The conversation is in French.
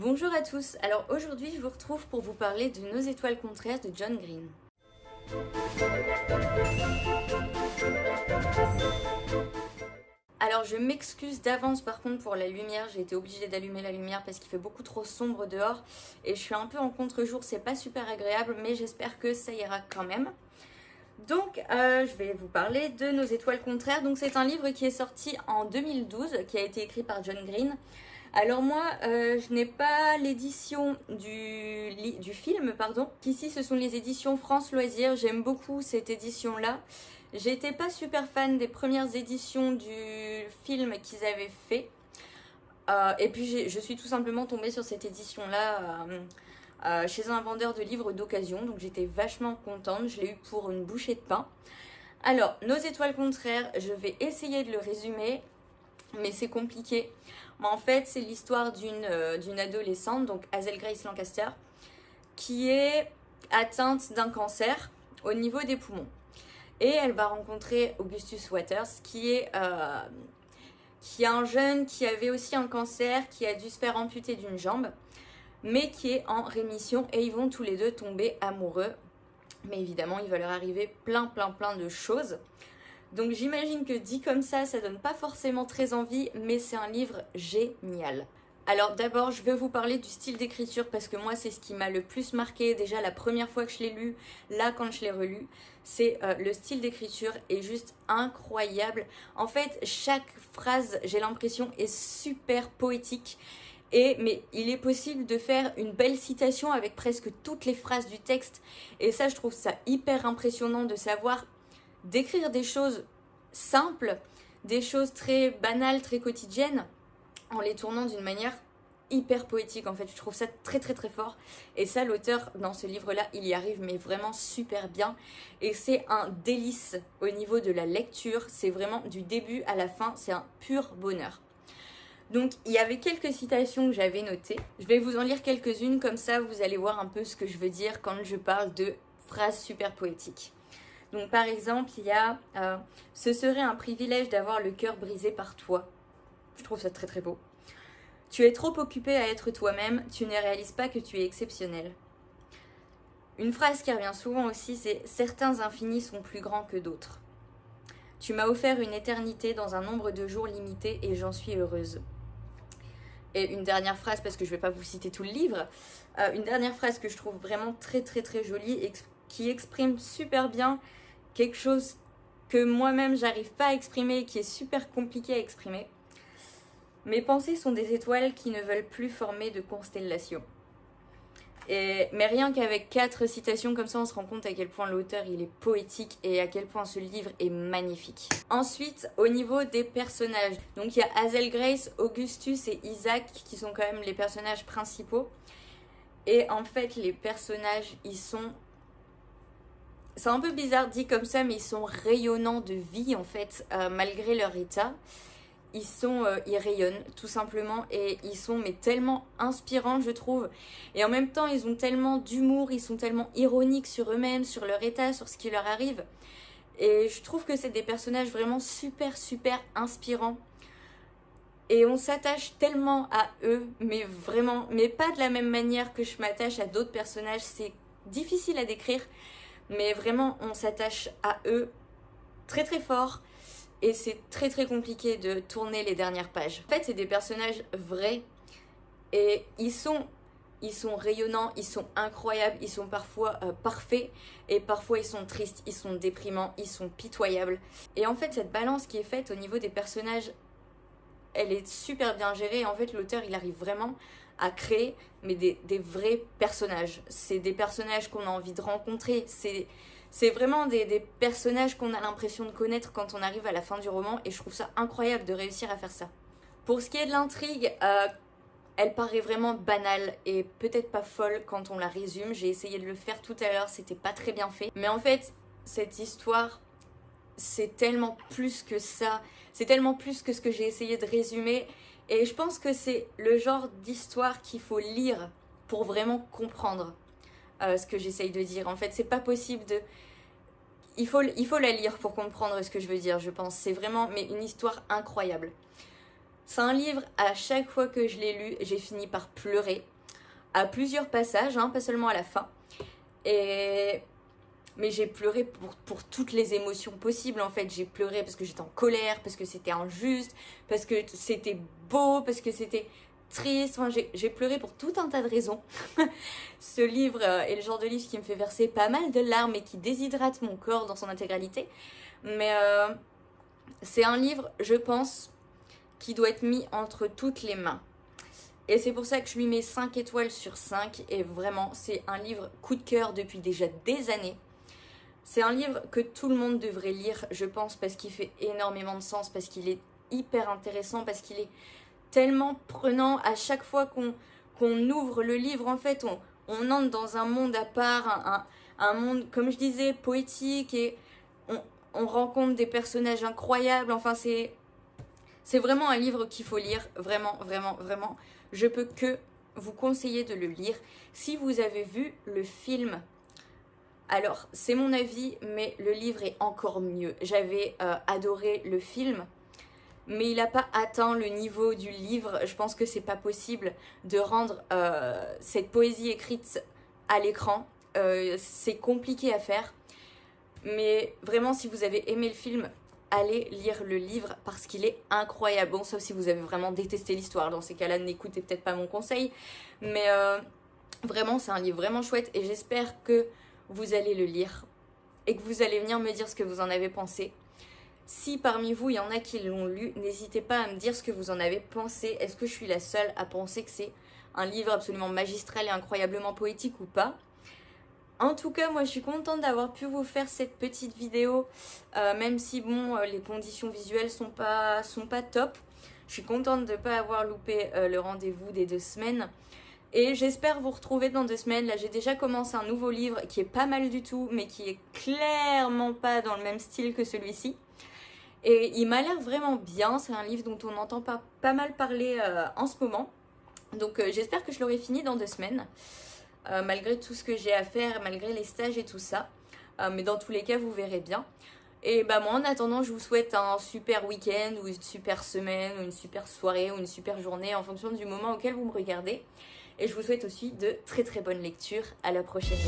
Bonjour à tous, alors aujourd'hui je vous retrouve pour vous parler de Nos étoiles contraires de John Green. Alors je m'excuse d'avance par contre pour la lumière, j'ai été obligée d'allumer la lumière parce qu'il fait beaucoup trop sombre dehors et je suis un peu en contre-jour, c'est pas super agréable mais j'espère que ça ira quand même. Donc je vais vous parler de Nos étoiles contraires. Donc c'est un livre qui est sorti en 2012, qui a été écrit par John Green. Alors moi, je n'ai pas l'édition du film, pardon. Ici, ce sont les éditions France Loisirs. J'aime beaucoup cette édition-là. J'étais pas super fan des premières éditions du film qu'ils avaient fait. Et puis je suis tout simplement tombée sur cette édition-là chez un vendeur de livres d'occasion. Donc j'étais vachement contente. Je l'ai eu pour une bouchée de pain. Alors, Nos étoiles contraires, je vais essayer de le résumer, mais c'est compliqué. En fait, c'est l'histoire d'une adolescente, donc Hazel Grace Lancaster, qui est atteinte d'un cancer au niveau des poumons. Et elle va rencontrer Augustus Waters, qui est un jeune qui avait aussi un cancer, qui a dû se faire amputer d'une jambe, mais qui est en rémission, et ils vont tous les deux tomber amoureux. Mais évidemment, il va leur arriver plein de choses. Donc j'imagine que dit comme ça donne pas forcément très envie, mais c'est un livre génial. Alors d'abord, je vais vous parler du style d'écriture parce que moi, c'est ce qui m'a le plus marqué. Déjà, la première fois que je l'ai lu, là, quand je l'ai relu, c'est le style d'écriture est juste incroyable. En fait, chaque phrase, j'ai l'impression, est super poétique. Mais il est possible de faire une belle citation avec presque toutes les phrases du texte. Et ça, je trouve ça hyper impressionnant de savoir d'écrire des choses simples, des choses très banales, très quotidiennes, en les tournant d'une manière hyper poétique. En fait, je trouve ça très fort. Et ça, l'auteur, dans ce livre-là, il y arrive, mais vraiment super bien. Et c'est un délice au niveau de la lecture. C'est vraiment du début à la fin, c'est un pur bonheur. Donc, il y avait quelques citations que j'avais notées. Je vais vous en lire quelques-unes, comme ça, vous allez voir un peu ce que je veux dire quand je parle de phrases super poétiques. Donc par exemple, il y a « Ce serait un privilège d'avoir le cœur brisé par toi ». Je trouve ça très beau. « Tu es trop occupé à être toi-même, tu ne réalises pas que tu es exceptionnel ». Une phrase qui revient souvent aussi, c'est « Certains infinis sont plus grands que d'autres ». « Tu m'as offert une éternité dans un nombre de jours limité et j'en suis heureuse ». Et une dernière phrase, parce que je ne vais pas vous citer tout le livre, une dernière phrase que je trouve vraiment très jolie et qui exprime super bien quelque chose que moi-même j'arrive pas à exprimer, qui est super compliqué à exprimer. Mes pensées sont des étoiles qui ne veulent plus former de constellations. Mais rien qu'avec 4 citations comme ça, on se rend compte à quel point l'auteur il est poétique et à quel point ce livre est magnifique. Ensuite, au niveau des personnages, donc il y a Hazel Grace, Augustus et Isaac qui sont quand même les personnages principaux. Et en fait, les personnages, c'est un peu bizarre dit comme ça, mais ils sont rayonnants de vie en fait, malgré leur état. Ils rayonnent tout simplement et ils sont mais tellement inspirants je trouve. Et en même temps ils ont tellement d'humour, ils sont tellement ironiques sur eux-mêmes, sur leur état, sur ce qui leur arrive. Et je trouve que c'est des personnages vraiment super inspirants. Et on s'attache tellement à eux, mais vraiment, mais pas de la même manière que je m'attache à d'autres personnages. C'est difficile à décrire, mais vraiment on s'attache à eux très fort. Et c'est très compliqué de tourner les dernières pages. En fait, c'est des personnages vrais et ils sont rayonnants, ils sont incroyables, ils sont parfois parfaits et parfois ils sont tristes, ils sont déprimants, ils sont pitoyables. Et en fait, cette balance qui est faite au niveau des personnages, elle est super bien gérée. Et en fait, l'auteur, il arrive vraiment à créer mais des vrais personnages. C'est des personnages qu'on a envie de rencontrer. C'est vraiment des personnages qu'on a l'impression de connaître quand on arrive à la fin du roman et je trouve ça incroyable de réussir à faire ça. Pour ce qui est de l'intrigue, elle paraît vraiment banale et peut-être pas folle quand on la résume. J'ai essayé de le faire tout à l'heure, c'était pas très bien fait. Mais en fait, cette histoire, c'est tellement plus que ça. C'est tellement plus que ce que j'ai essayé de résumer. Et je pense que c'est le genre d'histoire qu'il faut lire pour vraiment comprendre ce que j'essaye de dire. En fait, c'est pas possible de... Il faut la lire pour comprendre ce que je veux dire, je pense. C'est vraiment une histoire incroyable. C'est un livre, à chaque fois que je l'ai lu, j'ai fini par pleurer. À plusieurs passages, hein, pas seulement à la fin. Mais j'ai pleuré pour toutes les émotions possibles en fait. J'ai pleuré parce que j'étais en colère, parce que c'était injuste, parce que c'était beau, parce que c'était triste. Enfin, j'ai pleuré pour tout un tas de raisons. Ce livre est le genre de livre qui me fait verser pas mal de larmes et qui déshydrate mon corps dans son intégralité. Mais c'est un livre, je pense, qui doit être mis entre toutes les mains. Et c'est pour ça que je lui mets 5 étoiles sur 5. Et vraiment, c'est un livre coup de cœur depuis déjà des années. C'est un livre que tout le monde devrait lire, je pense, parce qu'il fait énormément de sens, parce qu'il est hyper intéressant, parce qu'il est tellement prenant. À chaque fois qu'on ouvre le livre, en fait, on entre dans un monde à part, un monde, comme je disais, poétique, et on rencontre des personnages incroyables. Enfin, c'est vraiment un livre qu'il faut lire, vraiment, vraiment, vraiment. Je peux que vous conseiller de le lire. Si vous avez vu le film, alors c'est mon avis, mais le livre est encore mieux. J'avais adoré le film, mais il n'a pas atteint le niveau du livre. Je pense que c'est pas possible de rendre cette poésie écrite à l'écran. C'est compliqué à faire. Mais vraiment, si vous avez aimé le film, allez lire le livre parce qu'il est incroyable. Bon, sauf si vous avez vraiment détesté l'histoire. Dans ces cas-là, n'écoutez peut-être pas mon conseil. Mais vraiment, c'est un livre vraiment chouette et j'espère que vous allez le lire et que vous allez venir me dire ce que vous en avez pensé. Si parmi vous, il y en a qui l'ont lu, n'hésitez pas à me dire ce que vous en avez pensé. Est-ce que je suis la seule à penser que c'est un livre absolument magistral et incroyablement poétique ou pas ? En tout cas, moi je suis contente d'avoir pu vous faire cette petite vidéo, même si bon, les conditions visuelles sont pas top. Je suis contente de ne pas avoir loupé le rendez-vous des 2 semaines. Et j'espère vous retrouver dans 2 semaines. Là, j'ai déjà commencé un nouveau livre qui est pas mal du tout, mais qui est clairement pas dans le même style que celui-ci. Et il m'a l'air vraiment bien. C'est un livre dont on entend pas mal parler en ce moment. Donc j'espère que je l'aurai fini dans 2 semaines. Malgré tout ce que j'ai à faire, malgré les stages et tout ça. Mais dans tous les cas, vous verrez bien. Et bah moi, en attendant, je vous souhaite un super week-end ou une super semaine ou une super soirée ou une super journée en fonction du moment auquel vous me regardez. Et je vous souhaite aussi de très très bonnes lectures. À la prochaine.